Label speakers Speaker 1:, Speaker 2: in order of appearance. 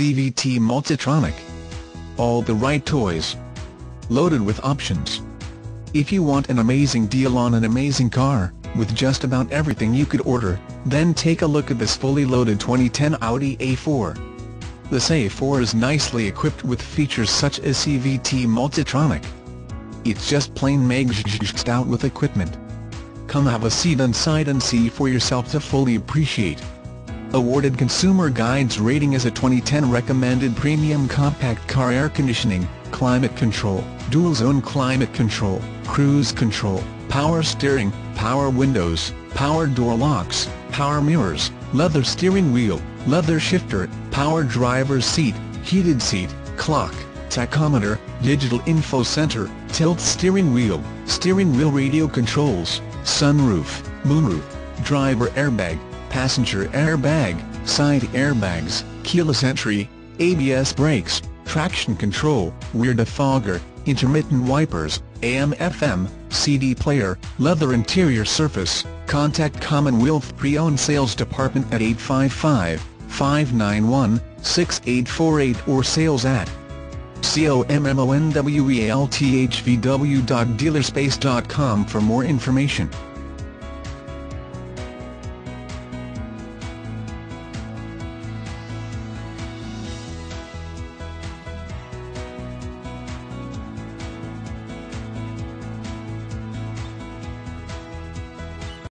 Speaker 1: CVT Multitronic. All the right toys. Loaded with options. If you want an amazing deal on an amazing car, with just about everything you could order, then take a look at this fully loaded 2010 Audi A4. This A4 is nicely equipped with features such as CVT Multitronic. It's just plain maged out with equipment. Come have a seat inside and see for yourself to fully appreciate. Awarded Consumer Guide's rating as a 2010 recommended premium compact car. Air conditioning, climate control, dual-zone climate control, cruise control, power steering, power windows, power door locks, power mirrors, leather steering wheel, leather shifter, power driver's seat, heated seat, clock, tachometer, digital info center, tilt steering wheel radio controls, sunroof, moonroof, driver airbag, passenger airbag, side airbags, keyless entry, ABS brakes, traction control, rear defogger, intermittent wipers, AM/FM, CD player, leather interior surface. Contact Commonwealth Pre-Owned Sales Department at 855-591-6848 or sales@commonwealthvw.dealerspace.com for more information.